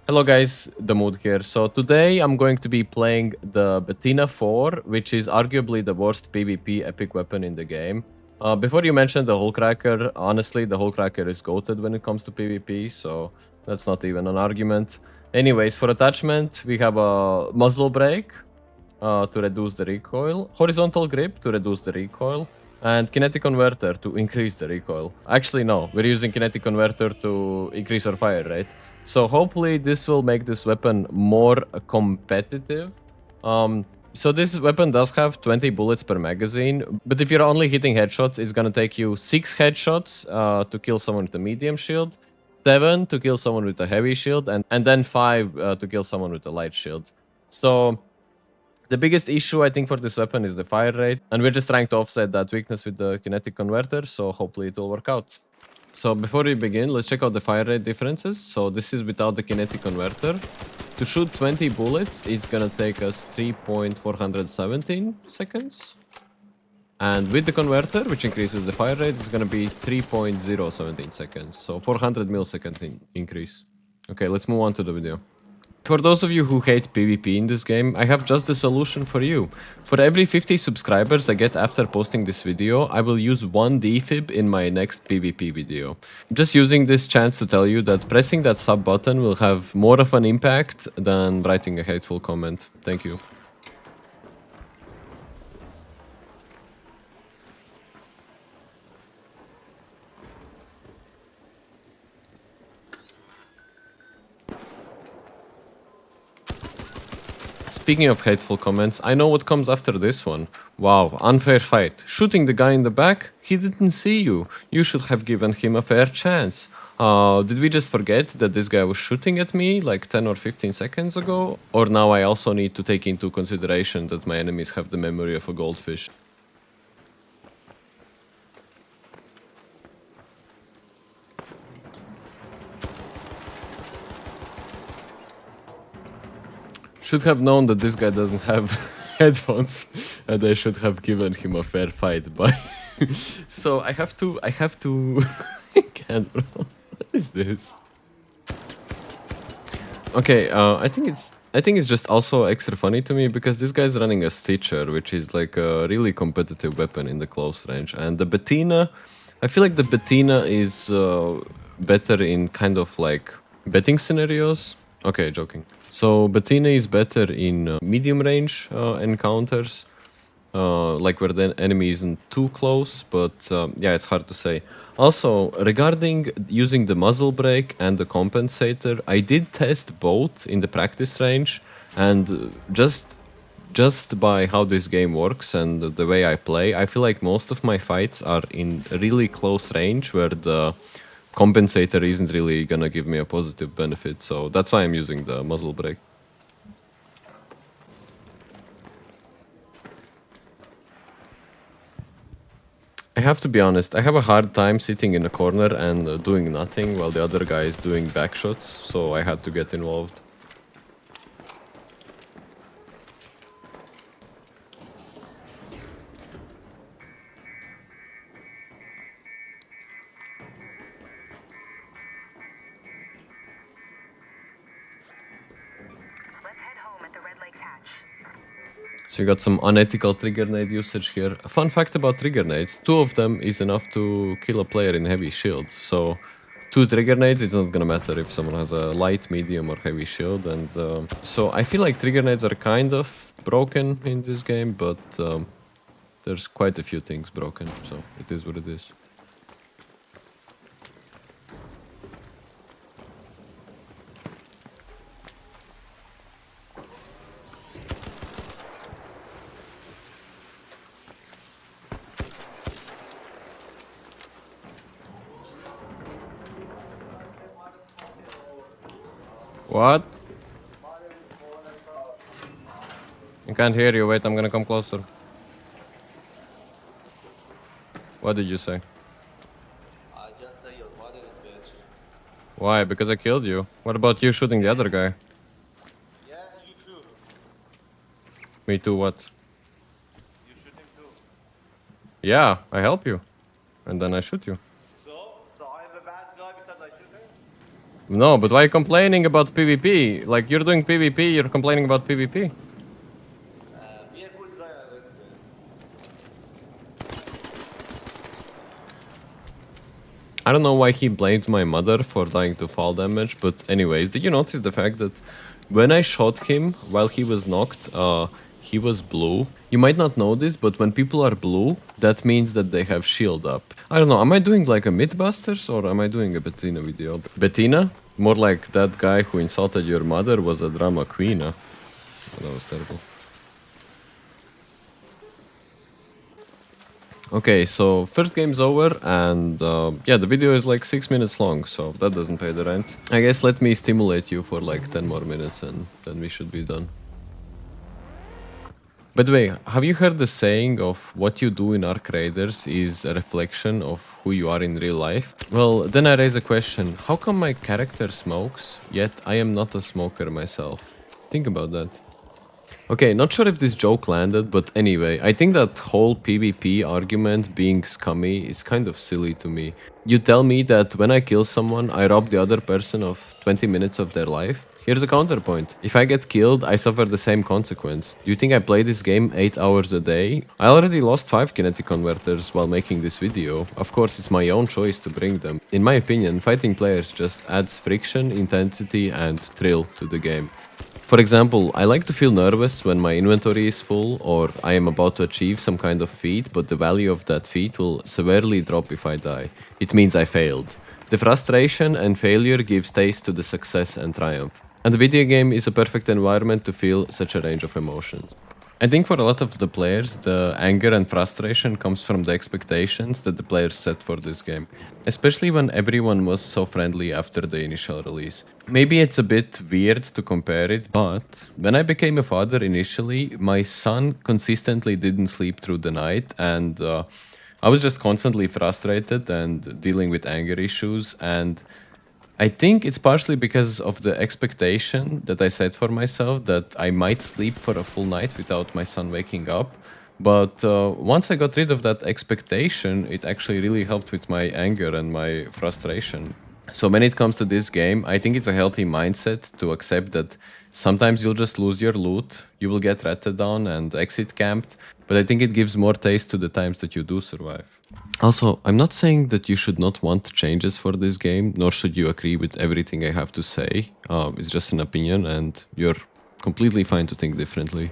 Hello guys, the mood here. So today I'm going to be playing the Bettina 4, which is arguably the worst PvP epic weapon in the game. Before you mentioned the hullcracker, honestly the hullcracker is goated when it comes to PvP, so that's not even an argument. Anyways, for attachment we have a muzzle brake to reduce the recoil, horizontal grip to reduce the recoil, and kinetic converter to increase the recoil. Actually no, we're using kinetic converter to increase our fire rate. So hopefully this will make this weapon more competitive. So this weapon does have 20 bullets per magazine, but if you're only hitting headshots, it's gonna take you 6 headshots to kill someone with a medium shield, 7 to kill someone with a heavy shield, and then 5 to kill someone with a light shield. So the biggest issue I think for this weapon is the fire rate, and we're just trying to offset that weakness with the kinetic converter, so hopefully it will work out. So before we begin, let's check out the fire rate differences. So this is without the kinetic converter. To shoot 20 bullets, it's gonna take us 3.417 seconds. And with the converter, which increases the fire rate, it's gonna be 3.017 seconds. So 400 millisecond increase. Okay, let's move on to the video. For those of you who hate PvP in this game, I have just the solution for you. For every 50 subscribers I get after posting this video, I will use 1 defib in my next PvP video. Just using this chance to tell you that pressing that sub button will have more of an impact than writing a hateful comment. Thank you. Speaking of hateful comments, I know what comes after this one. Wow, unfair fight. Shooting the guy in the back? He didn't see you. You should have given him a fair chance. Did we just forget that this guy was shooting at me like 10 or 15 seconds ago? Or now I also need to take into consideration that my enemies have the memory of a goldfish? Should have known that this guy doesn't have headphones, and I should have given him a fair fight. But so I have to. I can't, bro. What is this? Okay, I think it's just also extra funny to me because this guy's running a Stitcher, which is like a really competitive weapon in the close range, and the Bettina. I feel like the Bettina is better in kind of like betting scenarios. Okay, joking. So Bettina is better in medium range encounters, like where the enemy isn't too close, but yeah, it's hard to say. Also, regarding using the muzzle brake and the compensator, I did test both in the practice range, and just by how this game works and the way I play, I feel like most of my fights are in really close range where the compensator isn't really gonna give me a positive benefit, so that's why I'm using the muzzle brake. I have to be honest, I have a hard time sitting in a corner and doing nothing while the other guy is doing backshots, so I had to get involved. So you got some unethical trigger nade usage here. A fun fact about trigger nades, 2 of them is enough to kill a player in heavy shield. So 2 trigger nades, it's not gonna matter if someone has a light, medium or heavy shield. And so I feel like trigger nades are kind of broken in this game, but there's quite a few things broken, so it is what it is. What? I can't hear you. Wait, I'm gonna come closer. What did you say? I just say your mother is bitch. Why? Because I killed you. What about you shooting the other guy? Yeah, you too. Me too, what? You shoot him too. Yeah, I help you. And then I shoot you. So I'm the bad guy because I shoot him? No, but why complaining about PvP? Like, you're doing PvP, you're complaining about PvP? Be a good guy on this, man. I don't know why he blamed my mother for dying to fall damage, but anyways, did you notice the fact that when I shot him while he was knocked, he was blue? You might not know this, but when people are blue, that means that they have shield up. I don't know, am I doing like a Mythbusters or am I doing a Bettina video? Bettina? More like that guy who insulted your mother was a drama queen. Huh? Oh, that was terrible. Okay, so first game's over, and yeah, the video is like 6 minutes long, so that doesn't pay the rent. I guess let me stimulate you for like 10 more minutes and then we should be done. By the way, have you heard the saying of what you do in Arc Raiders is a reflection of who you are in real life? Well, then I raise a question. How come my character smokes, yet I am not a smoker myself? Think about that. Okay, not sure if this joke landed, but anyway, I think that whole PvP argument being scummy is kind of silly to me. You tell me that when I kill someone, I rob the other person of 20 minutes of their life? Here's a counterpoint. If I get killed, I suffer the same consequence. Do you think I play this game 8 hours a day? I already lost 5 kinetic converters while making this video. Of course, it's my own choice to bring them. In my opinion, fighting players just adds friction, intensity, and thrill to the game. For example, I like to feel nervous when my inventory is full or I am about to achieve some kind of feat, but the value of that feat will severely drop if I die. It means I failed. The frustration and failure gives taste to the success and triumph. And the video game is a perfect environment to feel such a range of emotions. I think for a lot of the players, the anger and frustration comes from the expectations that the players set for this game, especially when everyone was so friendly after the initial release. Maybe it's a bit weird to compare it, but when I became a father initially, my son consistently didn't sleep through the night, and I was just constantly frustrated and dealing with anger issues, and I think it's partially because of the expectation that I set for myself that I might sleep for a full night without my son waking up. But once I got rid of that expectation, it actually really helped with my anger and my frustration. So when it comes to this game, I think it's a healthy mindset to accept that sometimes you'll just lose your loot, you will get ratted down and exit camped, but I think it gives more taste to the times that you do survive. Also, I'm not saying that you should not want changes for this game, nor should you agree with everything I have to say. It's just an opinion, and you're completely fine to think differently.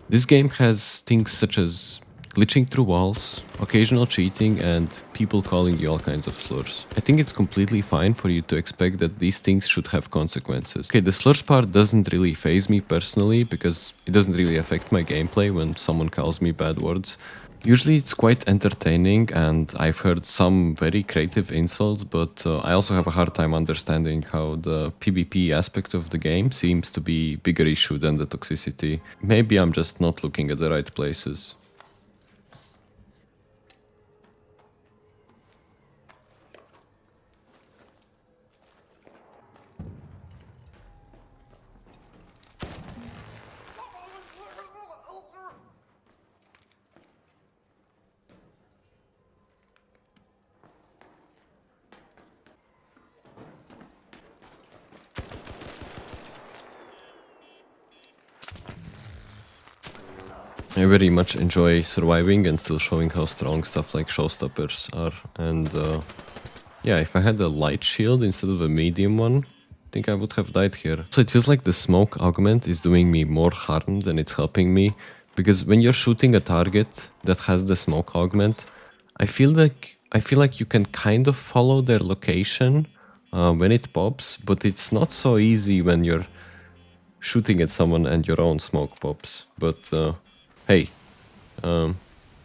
This game has things such as glitching through walls, occasional cheating, and people calling you all kinds of slurs. I think it's completely fine for you to expect that these things should have consequences. Okay, the slurs part doesn't really faze me personally, because it doesn't really affect my gameplay when someone calls me bad words. Usually it's quite entertaining and I've heard some very creative insults, but I also have a hard time understanding how the PvP aspect of the game seems to be a bigger issue than the toxicity. Maybe I'm just not looking at the right places. I very much enjoy surviving and still showing how strong stuff like showstoppers are. And yeah, if I had a light shield instead of a medium one, I think I would have died here. So it feels like the smoke augment is doing me more harm than it's helping me. Because when you're shooting a target that has the smoke augment, I feel like you can kind of follow their location when it pops, but it's not so easy when you're shooting at someone and your own smoke pops. But hey,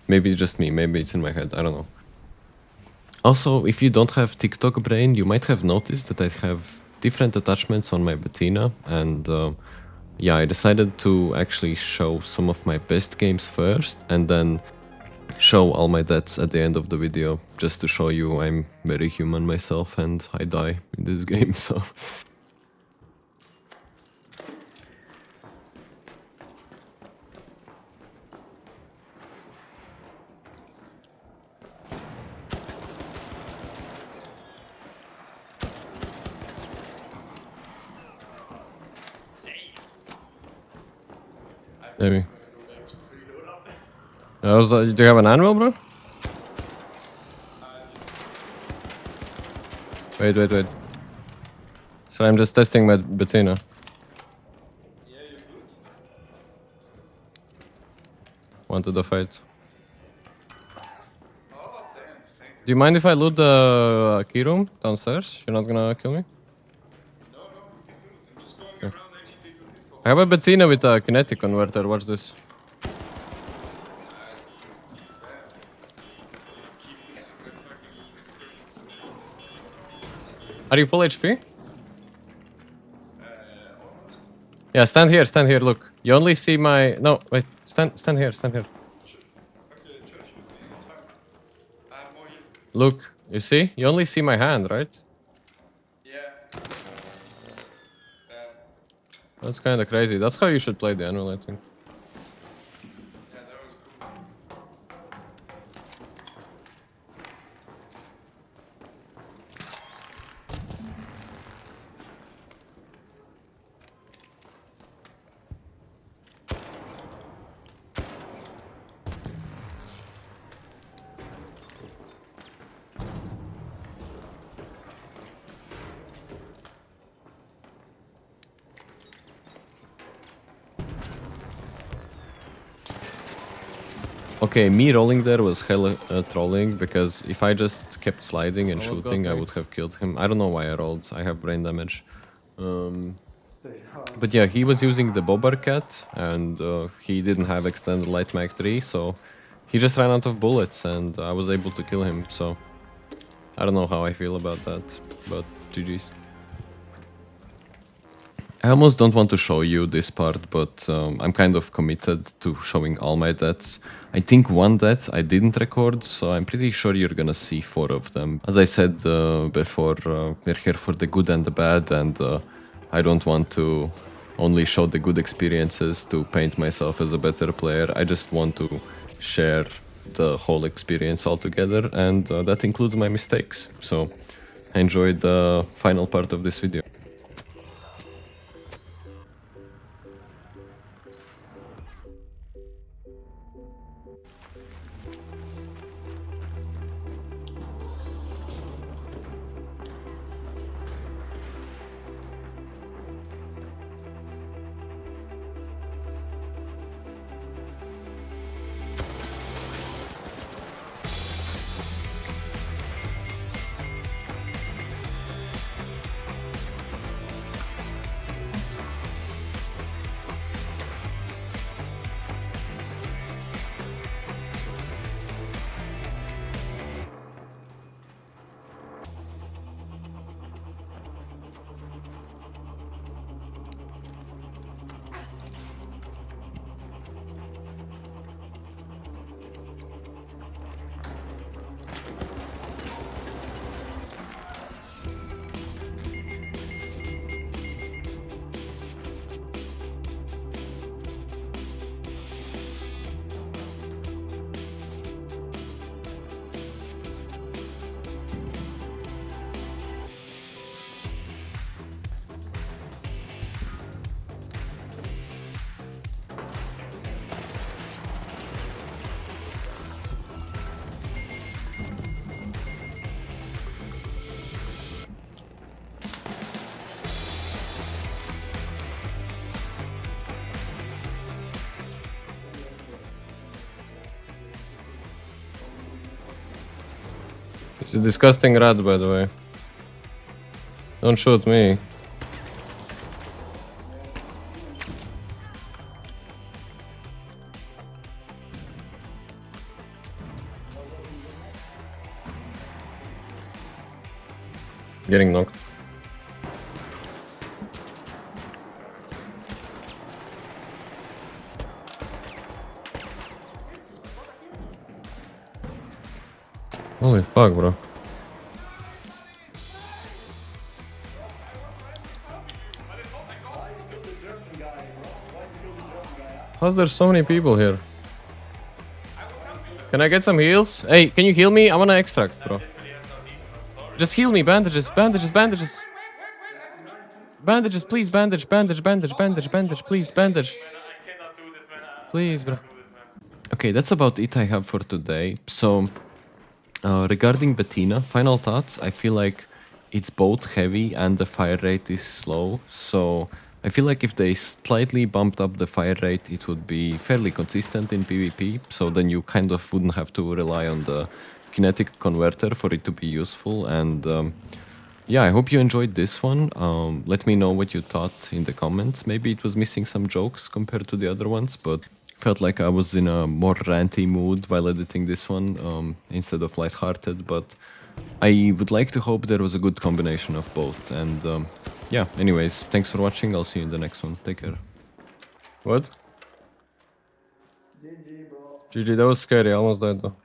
maybe it's just me, maybe it's in my head, I don't know. Also, if you don't have TikTok brain, you might have noticed that I have different attachments on my Bettina, and yeah, I decided to actually show some of my best games first, and then show all my deaths at the end of the video, just to show you I'm very human myself and I die in this game, so... Maybe. Do you have an anvil, bro? Wait. So I'm just testing my Bettina. Yeah, you're good. Wanted to fight. Oh, damn, thank you. Do you mind if I loot the key room downstairs? You're not gonna kill me? No, we can do it. I'm just going around actually to this whole. I have a Bettina with a kinetic converter. Watch this. That's pretty bad. Keep losing my fucking Are you full HP? almost. Yeah, stand here, look. You only see my... No, wait. Stand here. Okay, try to shoot me. It's fine. I have more heal. Look, you see? You only see my hand, right? Yeah. Damn. That's kind of crazy. That's how you should play the anvil, I think. Yeah, that was cool. Okay, me rolling there was hella trolling, because if I just kept sliding and shooting, I would have killed him. I don't know why I rolled. I have brain damage. But yeah, he was using the Bobber Cat, and he didn't have extended light mag 3, so he just ran out of bullets, and I was able to kill him, so I don't know how I feel about that, but GG's. I almost don't want to show you this part, but I'm kind of committed to showing all my deaths. I think one death I didn't record, so I'm pretty sure you're gonna see 4 of them. As I said before, we're here for the good and the bad, and I don't want to only show the good experiences to paint myself as a better player. I just want to share the whole experience altogether, and that includes my mistakes. So enjoy the final part of this video. It's a disgusting rat, by the way. Don't shoot me. Getting knocked. Holy fuck, bro. How's there so many people here? Can I get some heals? Hey, can you heal me? I wanna extract, bro. Just heal me, bandages, bandages, bandages. Bandages, please, bandage, bandage, bandage, bandage, bandage, please, bandage. Man, I cannot do this, man. Please, bro. Okay, that's about it I have for today. So, regarding Bettina, final thoughts. I feel like it's both heavy and the fire rate is slow. So, I feel like if they slightly bumped up the fire rate, it would be fairly consistent in PvP. So then you kind of wouldn't have to rely on the kinetic converter for it to be useful. And yeah, I hope you enjoyed this one. Let me know what you thought in the comments. Maybe it was missing some jokes compared to the other ones, but felt like I was in a more ranty mood while editing this one instead of lighthearted. But I would like to hope there was a good combination of both. And yeah, anyways, thanks for watching. I'll see you in the next one. Take care. What? GG, that was scary. I almost died though.